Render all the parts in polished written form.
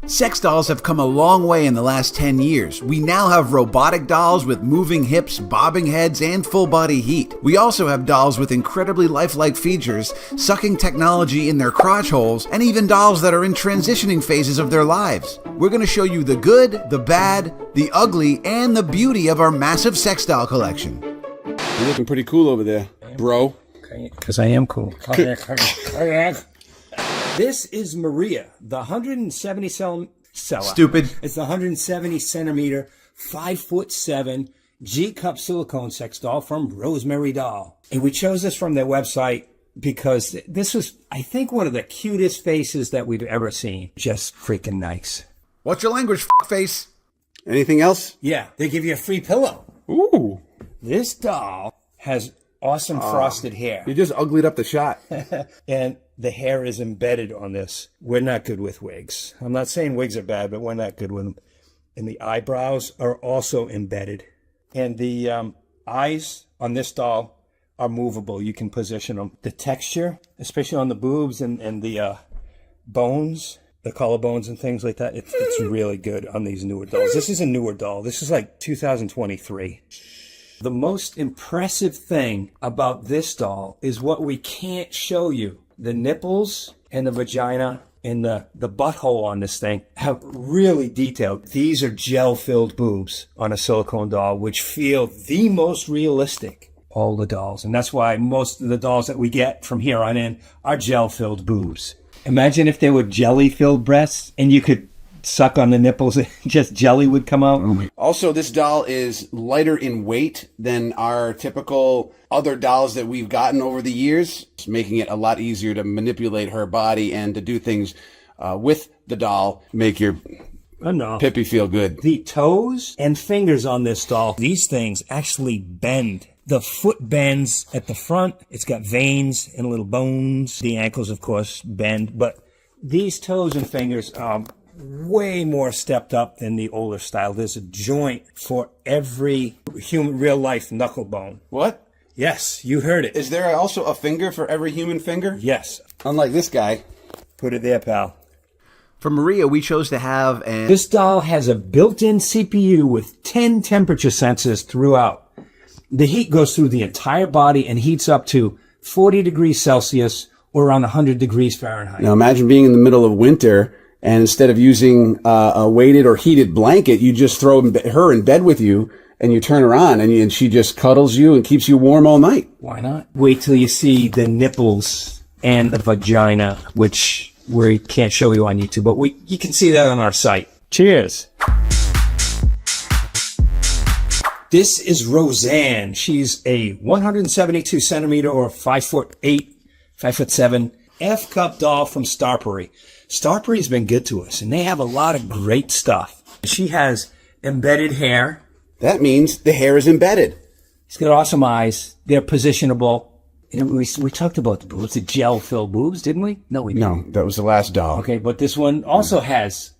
Sex dolls have come a long way in the last 10 years. We now have robotic dolls with moving hips, bobbing heads, and full-body heat. We also have dolls with incredibly lifelike features, sucking technology in their crotch holes, and even dolls that are in transitioning phases of their lives. We're going to show you the good, the bad, the ugly, and the beauty of our massive sex doll collection. You're looking pretty cool over there, bro. Because I am cool. This is Maria, the 170 seller. Stupid. It's the 170 centimeter, 5'7" G-cup silicone sex doll from Rosemary Doll. And we chose this from their website because this was, I think, one of the cutest faces that we've ever seen. Just freaking nice. What's your language, face? Anything else? Yeah, they give you a free pillow. Ooh. This doll has awesome frosted hair. You just uglied up the shot. And the hair is embedded on this. We're not good with wigs. I'm not saying wigs are bad, but we're not good with them. And the eyebrows are also embedded. And the eyes on this doll are movable. You can position them. The texture, especially on the boobs and the bones, the collarbones and things like that, it's really good on these newer dolls. This is a newer doll. This is like 2023. The most impressive thing about this doll is what we can't show you. The nipples and the vagina and the butthole on this thing have really detailed. These are gel-filled boobs on a silicone doll, which feel the most realistic. All the dolls. And that's why most of the dolls that we get from here on in are gel-filled boobs. Imagine if they were jelly-filled breasts and you could suck on the nipples and just jelly would come out. Also, this doll is lighter in weight than our typical other dolls that we've gotten over the years, making it a lot easier to manipulate her body and to do things with the doll, make your pippy feel good. The toes and fingers on this doll, these things actually bend. The foot bends at the front. It's got veins and little bones. The ankles, of course, bend. But these toes and fingers are way more stepped up than the older style. There's a joint for every human real-life knuckle bone. What? Yes, you heard it. Is there also a finger for every human finger? Yes. Unlike this guy. Put it there, pal. For Maria, we chose to have an... This doll has a built-in CPU with 10 temperature sensors throughout. The heat goes through the entire body and heats up to 40 degrees Celsius or around 100 degrees Fahrenheit. Now imagine being in the middle of winter and instead of using a weighted or heated blanket, you just throw her in bed with you and you turn her on and she just cuddles you and keeps you warm all night. Why not? Wait till you see the nipples and the vagina, which we can't show you on YouTube, but you can see that on our site. Cheers. This is Roseanne. She's a 172 centimeter or 5'8", 5'7" F-cup doll from Starpery. Starpery's been good to us, and they have a lot of great stuff. She has embedded hair. That means the hair is embedded. She's got awesome eyes. They're positionable. You know, we talked about the boobs, the gel-filled boobs, didn't we? No, we didn't. No, that was the last doll. Okay, but this one also has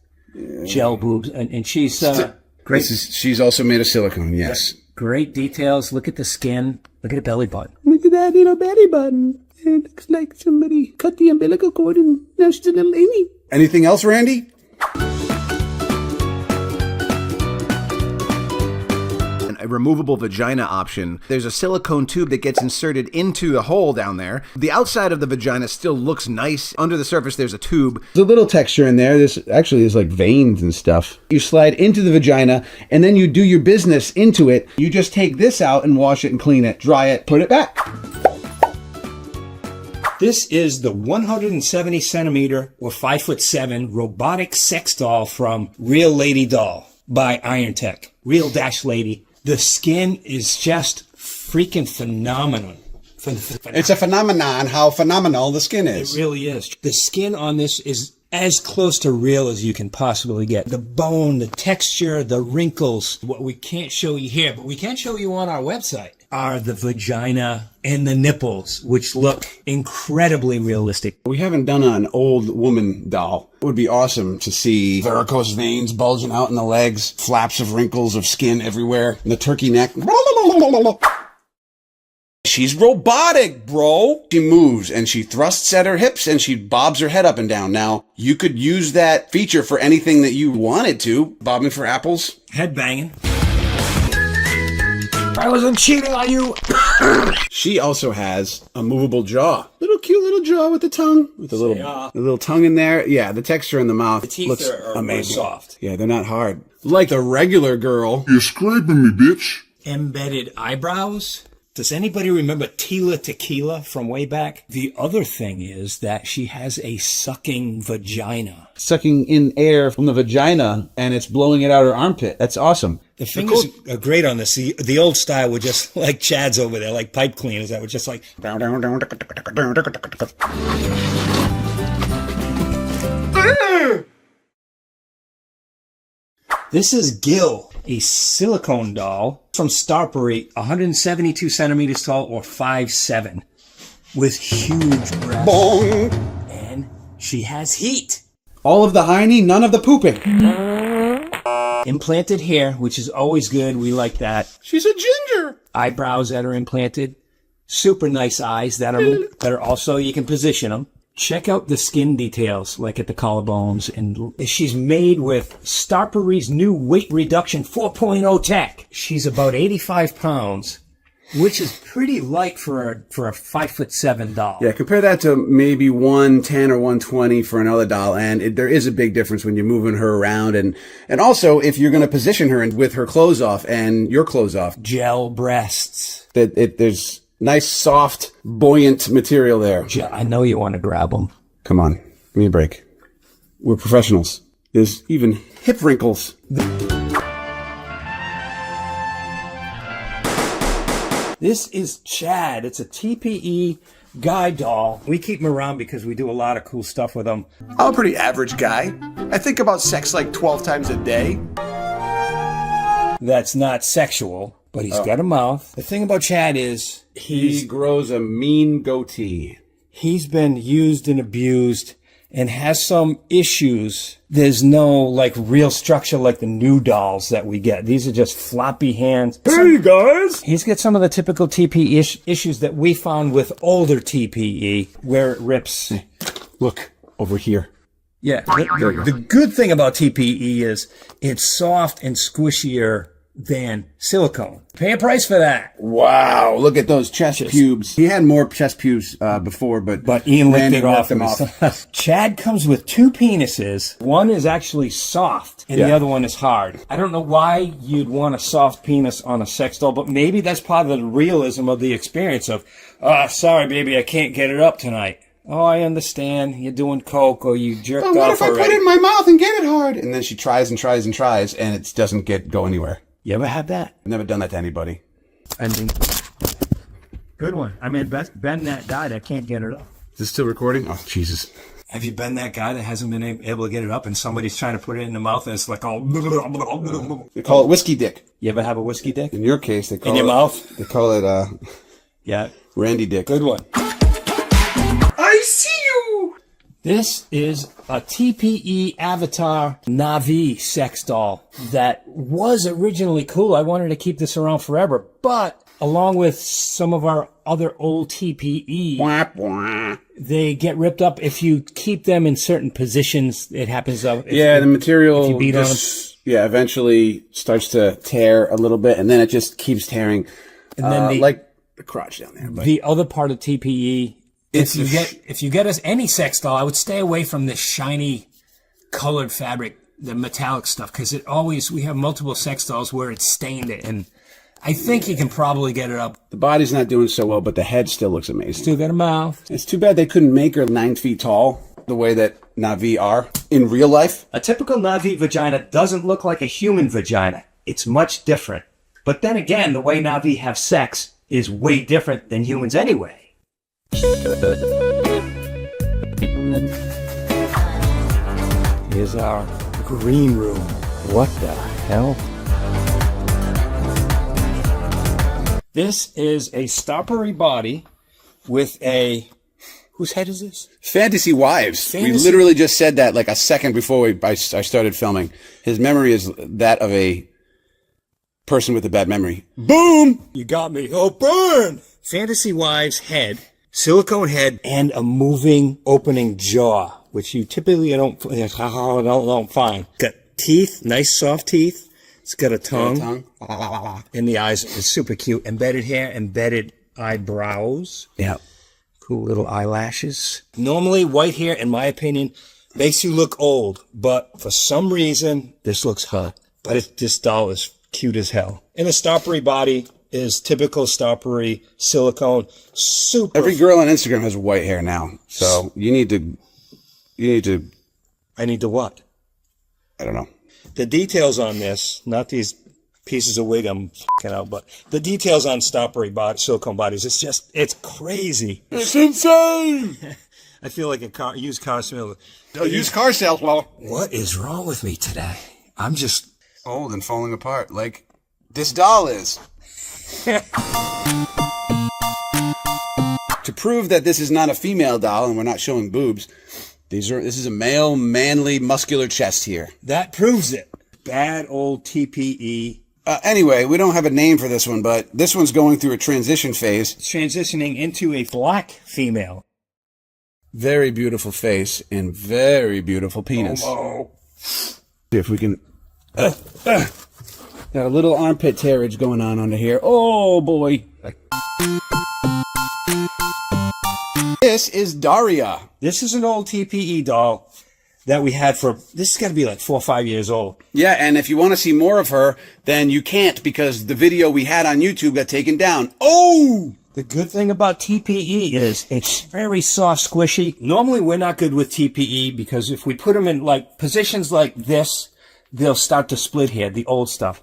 gel boobs, and she's great. She's also made of silicone, yes. Great details. Look at the skin. Look at the belly button. Look at that little belly button. It looks like somebody cut the umbilical cord and now she's a little Amy. Anything else, Randy? A removable vagina option. There's a silicone tube that gets inserted into a hole down there. The outside of the vagina still looks nice. Under the surface, there's a tube. There's a little texture in there. This actually is like veins and stuff. You slide into the vagina and then you do your business into it. You just take this out and wash it and clean it, dry it, put it back. This is the 170 centimeter or 5'7" robotic sex doll from Real Lady Doll by Iron Tech. Real Dash Lady. The skin is just freaking phenomenal. It's a phenomenon how phenomenal the skin is. It really is. The skin on this is as close to real as you can possibly get. The bone, the texture, the wrinkles. What we can't show you here, but we can show you on our website, are the vagina and the nipples, which look incredibly realistic. We haven't done an old woman doll. It would be awesome to see varicose veins bulging out in the legs, flaps of wrinkles of skin everywhere, and the turkey neck. she's robotic, bro. She moves and she thrusts at her hips and she bobs her head up and down. Now, you could use that feature for anything that you wanted to. Bobbing for apples. Head banging. I wasn't cheating on you. She also has a movable jaw. Little cute little jaw with the tongue. With a little tongue in there. Yeah, the texture in the mouth The teeth looks are amazing. soft. Yeah, they're not hard. Like a regular girl. You're scraping me, bitch. Embedded eyebrows. Does anybody remember Tila Tequila from way back? The other thing is that she has a sucking vagina. Sucking in air from the vagina and it's blowing it out her armpit. That's awesome. The fingers are great on this. The old style were just like Chad's over there, like pipe cleaners that were just like... This is Gil, a silicone doll from Starpery, 172 centimeters tall or 5'7", with huge breasts. Bong. And she has heat. All of the hiney, none of the pooping. Implanted hair, which is always good. We like that. She's a ginger. Eyebrows that are implanted. Super nice eyes that are also, you can position them. Check out the skin details, like at the collarbones. And she's made with Starpery's new weight reduction 4.0 tech. She's about 85 pounds, which is pretty light for a 5'7" doll. Yeah, compare that to maybe 110 or 120 for another doll, and there is a big difference when you're moving her around, and also if you're going to position her with her clothes off and your clothes off. Gel breasts. There's nice, soft, buoyant material there. I know you want to grab them. Come on, give me a break. We're professionals. There's even hip wrinkles. This is Chad. It's a TPE guy doll. We keep him around because we do a lot of cool stuff with him. I'm a pretty average guy. I think about sex like 12 times a day. That's not sexual, but he's got a mouth. The thing about Chad is He grows a mean goatee. he's been used and abused and has some issues. There's no like real structure like the new dolls that we get. These are just floppy hands. Hey guys! He's got some of the typical TPE issues that we found with older TPE where it rips. Look, over here. Yeah, the good thing about TPE is it's soft and squishier than silicone. Pay a price for that. Wow, look at those chest pubes. He had more chest pubes before, but Ian licked Randy it off. them off. Chad comes with two penises. One is actually soft, and the other one is hard. I don't know why you'd want a soft penis on a sex doll, but maybe that's part of the realism of the experience of, sorry, baby, I can't get it up tonight. Oh, I understand. You're doing coke or you jerked off What if I already. put it in my mouth and get it hard? And then she tries and tries and tries, and it doesn't go anywhere. You ever had that? I've never done that to anybody. I mean, good one. I mean, Ben that guy that can't get it up. Is this still recording? Oh, Jesus. Have you been that guy that hasn't been able to get it up and somebody's trying to put it in the mouth and it's like all... They call it whiskey dick. You ever have a whiskey dick? In your case, they call In your mouth? They call it Yeah. Randy dick. Good one. I see you! This is a TPE Avatar Na'vi sex doll that was originally cool. I wanted to keep this around forever, but along with some of our other old TPE, they get ripped up if you keep them in certain positions. It happens. The material if you beat on eventually starts to tear a little bit, and then it just keeps tearing. And then like the crotch down there. But the other part of TPE, if you get us any sex doll, I would stay away from this shiny colored fabric, the metallic stuff, because we have multiple sex dolls where it's stained it, and I think you can probably get it up. the body's not doing so well, but the head still looks amazing. Still got a mouth. It's too bad they couldn't make her 9 feet tall the way that Na'vi are in real life. A typical Na'vi vagina doesn't look like a human vagina. It's much different. But then again, the way Na'vi have sex is way different than humans anyway. Here's our green room. What the hell? This is a Starpery body with a... Whose head is this? Fantasy wives. We Fantasy- literally just said that like a second before I started filming. His memory is that of a person with a bad memory. Boom! You got me. Oh, burn! fantasy wife's head, silicone head, and a moving opening jaw, which you typically don't find. Got teeth, nice soft teeth. It's got a tongue. In the eyes. It's super cute. Embedded hair, embedded eyebrows. Yeah. Cool little eyelashes. Normally, white hair, in my opinion, makes you look old. But for some reason, this looks hot. But this doll is cute as hell. And the stoppery body is typical stoppery silicone. Super. Every girl on Instagram has white hair now. So you need to. I need to what? I don't know. The details on this, not these pieces of wig I'm f***ing out, but the details on stoppery silicone bodies, it's crazy. It's insane! I feel like a used car salesman. Used car salesman. What is wrong with me today? I'm just old and falling apart, like this doll is. To prove that this is not a female doll and we're not showing boobs, this is a male, manly, muscular chest here. That proves it. Bad old TPE. Anyway, we don't have a name for this one, but this one's going through a transition phase. It's transitioning into a black female. Very beautiful face and very beautiful penis. Oh. See if we can... Got a little armpit tearage going on under here. Oh, boy. This is Daria. This is an old TPE doll that we had this has got to be like 4 or 5 years old. Yeah, and if you want to see more of her, then you can't because the video we had on YouTube got taken down. Oh! The good thing about TPE is it's very soft, squishy. Normally we're not good with TPE because if we put them in like positions like this, they'll start to split here, the old stuff.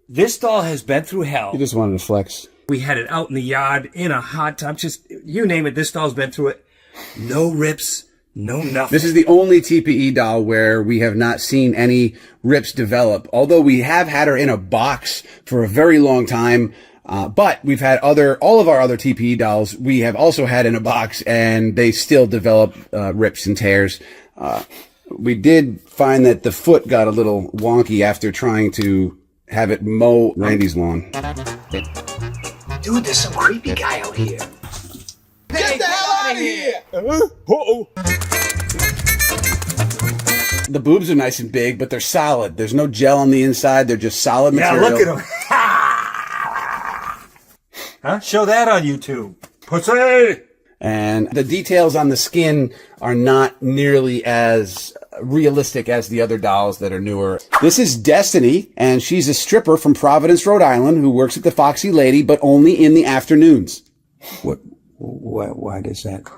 This doll has been through hell. You just wanted to flex. We had it out in the yard, in a hot tub, just, you name it, this doll's been through it. No rips, no nothing. This is the only TPE doll where we have not seen any rips develop, although we have had her in a box for a very long time. But we've had all of our other TPE dolls we have also had in a box, and they still develop rips and tears. We did find that the foot got a little wonky after trying to have it mow Randy's lawn. Dude, there's some creepy guy out here. Get the hell out of here! Uh-oh. The boobs are nice and big, but they're solid. There's no gel on the inside. They're just solid material. Yeah, look at them. Huh? Show that on YouTube. Pussy! And the details on the skin are not nearly as realistic as the other dolls that are newer. This is Destiny, and she's a stripper from Providence, Rhode Island, who works at the Foxy Lady, but only in the afternoons. Why does that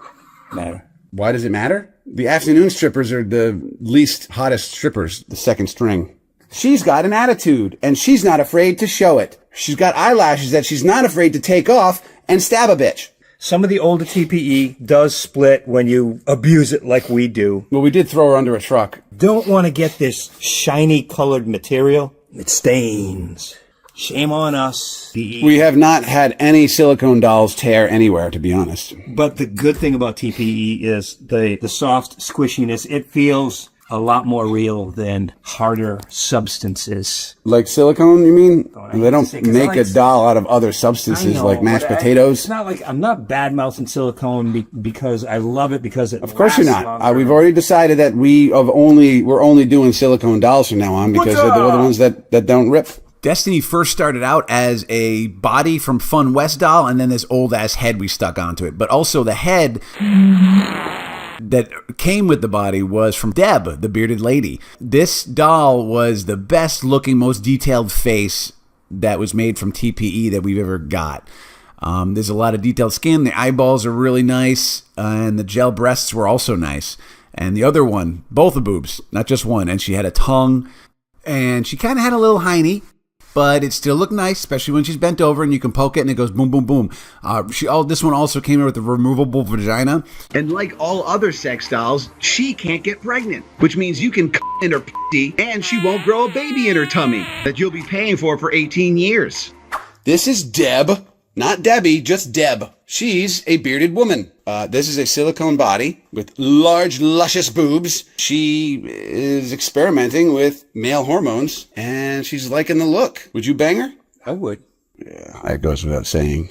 matter? Why does it matter? The afternoon strippers are the least hottest strippers, the second string. She's got an attitude, and she's not afraid to show it. She's got eyelashes that she's not afraid to take off and stab a bitch. Some of the older TPE does split when you abuse it like we do. Well, we did throw her under a truck. Don't want to get this shiny colored material. It stains. Shame on us. We have not had any silicone dolls tear anywhere, to be honest. But the good thing about TPE is the soft squishiness. It feels a lot more real than harder substances. Like silicone, you mean? They don't say, 'cause make I a like doll out of other substances like mashed potatoes. It's not like I'm not bad-mouthing silicone because I love it because it Of course you're lasts not. longer. We've already decided that we're only doing silicone dolls from now on because they're the ones that don't rip. Destiny first started out as a body from Fun West doll, and then this old-ass head we stuck onto it. But also the head that came with the body was from Deb, the bearded lady. This doll was the best looking, most detailed face that was made from TPE that we've ever got. There's a lot of detailed skin. The eyeballs are really nice, and the gel breasts were also nice. And the other one, both the boobs, not just one. And she had a tongue, and she kind of had a little hiney, but it still looked nice, especially when she's bent over and you can poke it and it goes boom, boom, boom. This one also came in with a removable vagina. And like all other sex dolls, she can't get pregnant, which means you can in her pussy and she won't grow a baby in her tummy that you'll be paying for 18 years. This is Deb, not Debbie, just Deb. She's a bearded woman. This is a silicone body with large, luscious boobs. She is experimenting with male hormones, and she's liking the look. Would you bang her? I would. Yeah, that goes without saying.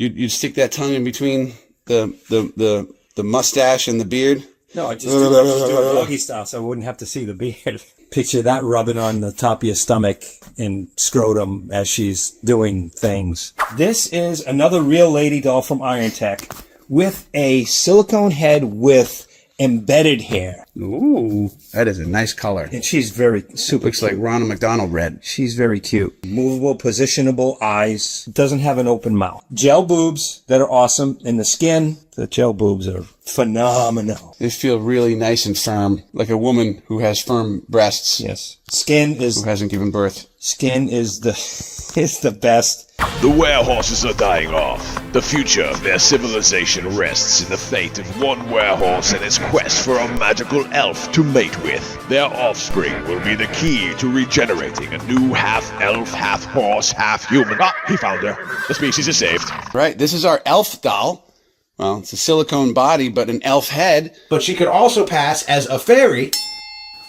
You'd stick that tongue in between the mustache and the beard. No, I just do it doggy style so I wouldn't have to see the beard. Picture that rubbing on the top of your stomach and scrotum as she's doing things. This is another real lady doll from Iron Tech with a silicone head with embedded hair. Ooh, that is a nice color. And she's very super Looks like Ronald McDonald red. She's very cute. Movable, positionable eyes. Doesn't have an open mouth. Gel boobs that are awesome. And the skin, the gel boobs are phenomenal. They feel really nice and firm, like a woman who has firm breasts. Yes. Skin is... Who hasn't given birth. Skin is the best. The werehorses are dying off. The future of their civilization rests in the fate of one werehorse and its quest for a magical elf to mate with. Their offspring will be the key to regenerating a new half-elf, half-horse, half-human. Ah, he found her. The species is saved. Right, this is our elf doll. Well, it's a silicone body, but an elf head. But she could also pass as a fairy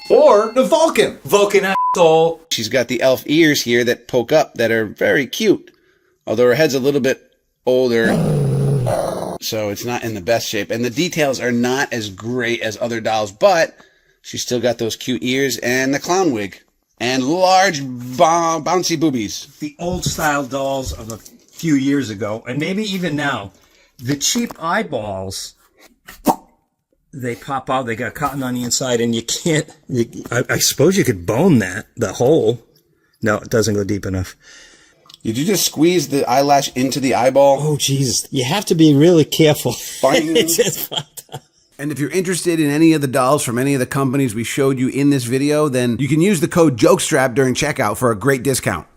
or the Vulcan. Vulcan asshole. She's got the elf ears here that poke up that are very cute. Although her head's a little bit older, so it's not in the best shape. And the details are not as great as other dolls, but she's still got those cute ears and the clown wig. And large bouncy boobies. The old style dolls of a few years ago, and maybe even now, the cheap eyeballs, they pop out, they got cotton on the inside, and you can't, I suppose you could bone that, the hole. No, it doesn't go deep enough. Did you just squeeze the eyelash into the eyeball? Oh, Jesus. You have to be really careful. Bang. It's just fucked up. And if you're interested in any of the dolls from any of the companies we showed you in this video, then you can use the code JOKESTRAP during checkout for a great discount.